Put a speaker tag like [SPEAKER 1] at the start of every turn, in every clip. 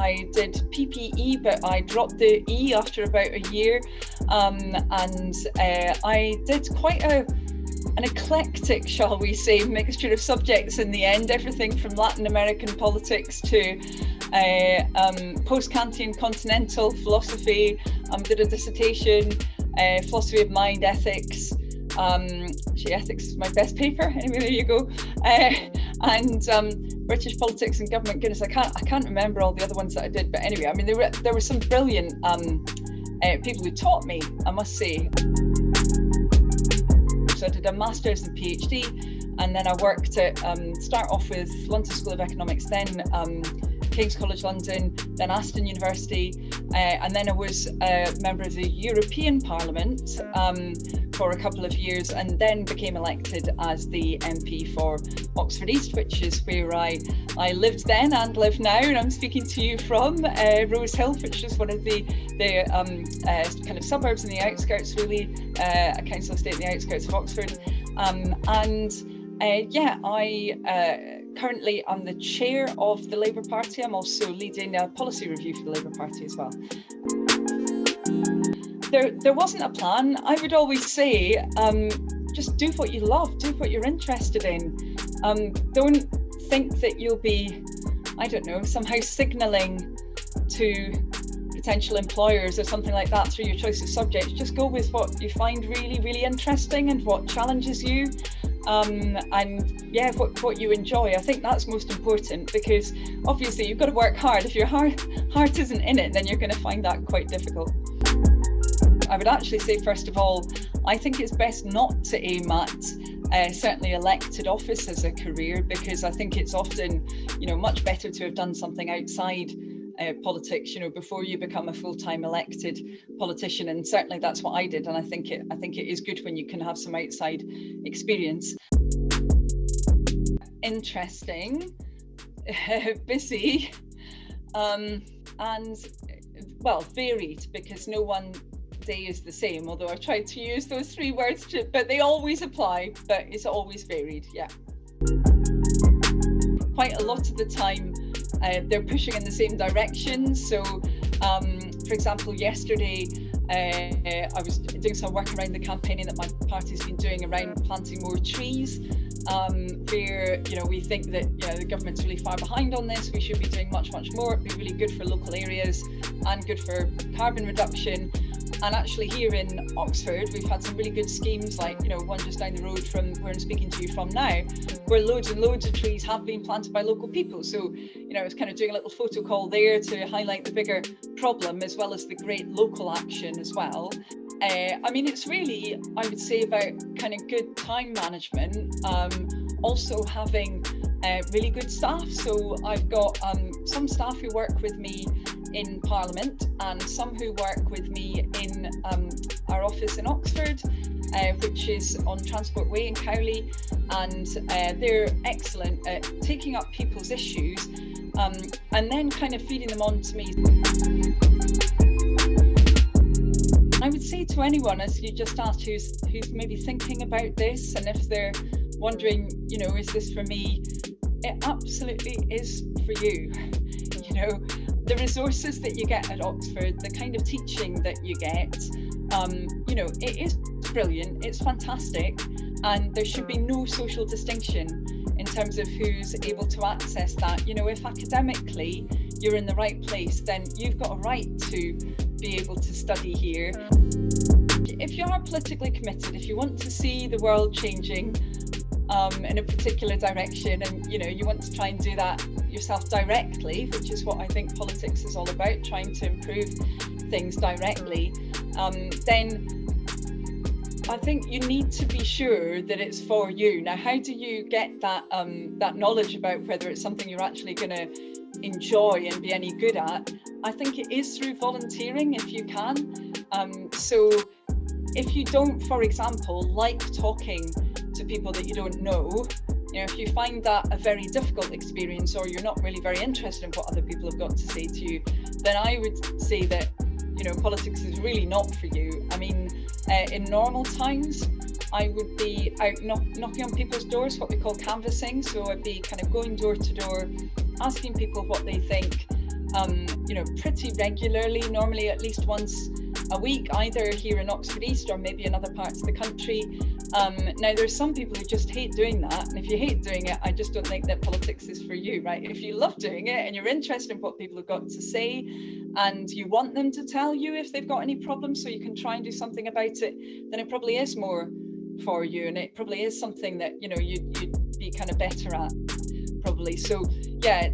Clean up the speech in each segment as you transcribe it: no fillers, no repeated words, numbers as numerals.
[SPEAKER 1] I did PPE, but I dropped the E after about a year. I did quite an eclectic, shall we say, mixture of subjects in the end, everything from Latin American politics to post-Kantian continental philosophy. Did a dissertation, philosophy of mind, ethics. Actually, ethics is my best paper. Anyway, there you go. And British politics and government. Goodness, I can't remember all the other ones that I did. But anyway, I mean, there were some brilliant people who taught me, I must say. So I did a master's and PhD, and then I worked at, start off with London School of Economics, then King's College London, then Aston University, and then I was a member of the European Parliament for a couple of years, and then became elected as the MP for Oxford East, which is where I lived then and live now, and I'm speaking to you from Rose Hill, which is one of the kind of suburbs in the outskirts, really, a council estate in the outskirts of Oxford, currently I'm the chair of the Labour Party. I'm also leading a policy review for the Labour Party as well. There wasn't a plan. I would always say, just do what you love, do what you're interested in. Don't think that you'll be, I don't know, somehow signalling to potential employers or something like that through your choice of subjects. Just go with what you find really, really interesting and what challenges you. What you enjoy. I think that's most important, because obviously you've got to work hard. If your heart isn't in it, then you're going to find that quite difficult. I would actually say, first of all, I think it's best not to aim at certainly elected office as a career, because I think it's often, much better to have done something outside politics, before you become a full-time elected politician. And certainly that's what I did. And I think it is good when you can have some outside experience. Interesting, busy, and well, varied, because no one day is the same, although I tried to use those three words, but they always apply, but it's always varied, yeah. Quite a lot of the time, they're pushing in the same direction. So, for example, yesterday, I was doing some work around the campaigning that my party's been doing around planting more trees, where, we think that, the government's really far behind on this. We should be doing much, much more. It'd be really good for local areas and good for carbon reduction. And actually here in Oxford, we've had some really good schemes, like, one just down the road from where I'm speaking to you from now, where loads and loads of trees have been planted by local people. So, it's kind of doing a little photo call there to highlight the bigger problem, as well as the great local action as well. It's really, I would say, about kind of good time management, also having really good staff. So I've got some staff who work with me in Parliament, and some who work with me in our office in Oxford, which is on Transport Way in Cowley, and they're excellent at taking up people's issues and then kind of feeding them on to me. I would say to anyone, as you just asked, who's maybe thinking about this, and if they're wondering, is this for me? It absolutely is for you. The resources that you get at Oxford, the kind of teaching that you get, it is brilliant, it's fantastic, and there should be no social distinction in terms of who's able to access that. If academically you're in the right place, then you've got a right to be able to study here. If you are politically committed, if you want to see the world changing in a particular direction, and you want to try and do that yourself directly, which is what I think politics is all about, trying to improve things directly, then I think you need to be sure that it's for you. Now, how do you get that knowledge about whether it's something you're actually going to enjoy and be any good at? I think it is through volunteering, if you can. So if you don't, for example, like talking to people that you don't know, if you find that a very difficult experience, or you're not really very interested in what other people have got to say to you, then I would say that, politics is really not for you. In normal times, I would be out knocking on people's doors, what we call canvassing. So I'd be kind of going door to door, asking people what they think, pretty regularly, normally at least once a week, either here in Oxford East or maybe in other parts of the country. Now, there's some people who just hate doing that, and if you hate doing it, I just don't think that politics is for you, right? If you love doing it and you're interested in what people have got to say, and you want them to tell you if they've got any problems so you can try and do something about it, then it probably is more for you, and it probably is something that you'd be kind of better at, probably. So yeah,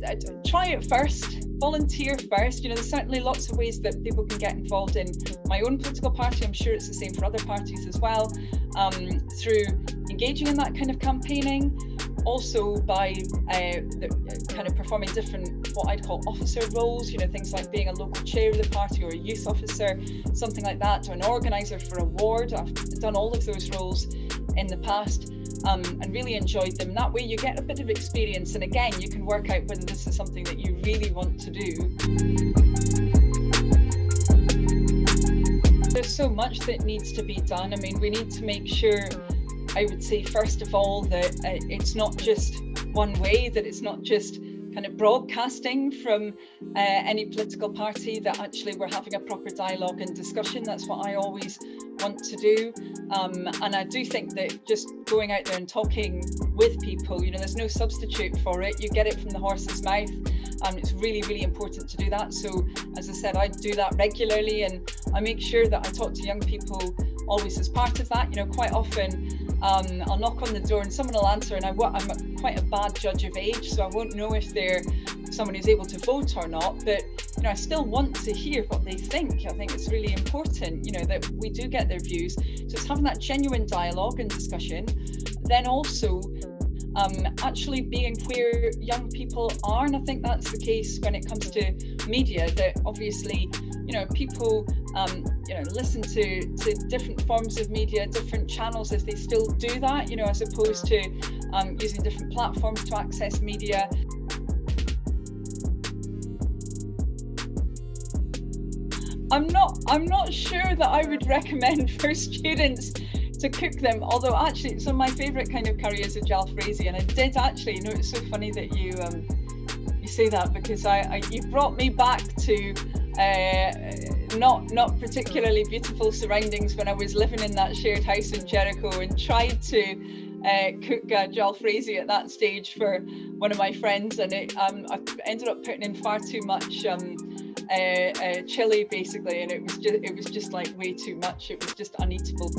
[SPEAKER 1] try it first, volunteer first. There's certainly lots of ways that people can get involved in my own political party. I'm sure it's the same for other parties as well, through engaging in that kind of campaigning, also by kind of performing different, what I'd call officer roles, things like being a local chair of the party or a youth officer, something like that, or an organiser for a ward. I've done all of those roles in the past, and really enjoyed them. That way you get a bit of experience, and again, you can work out whether this is something that you really want to do. There's so much that needs to be done. I mean, we need to make sure, I would say, first of all, that it's not just one way, that it's not just kind of broadcasting from any political party, that actually we're having a proper dialogue and discussion. That's what I always want to do. And I do think that just going out there and talking with people, there's no substitute for it. You get it from the horse's mouth. It's really, really important to do that. So as I said, I do that regularly, and I make sure that I talk to young people always as part of that. Quite often I'll knock on the door and someone will answer, and I'm quite a bad judge of age, so I won't know if they're someone who's able to vote or not, but I still want to hear what they think. I think it's really important, that we do get their views. So it's having that genuine dialogue and discussion, then also actually being where young people are. And I think that's the case when it comes to media, that obviously people listen to different forms of media, different channels, if they still do that, as opposed to using different platforms to access media. I'm not sure that I would recommend for students to cook them, although actually some of my favourite kind of curry is a jalfrezi, and I did actually, it's so funny that you say that, because you brought me back to not particularly beautiful surroundings when I was living in that shared house in Jericho, and tried to cook jalfrezi at that stage for one of my friends, and I ended up putting in far too much chili basically, and it was just like way too much. It was just uneatable.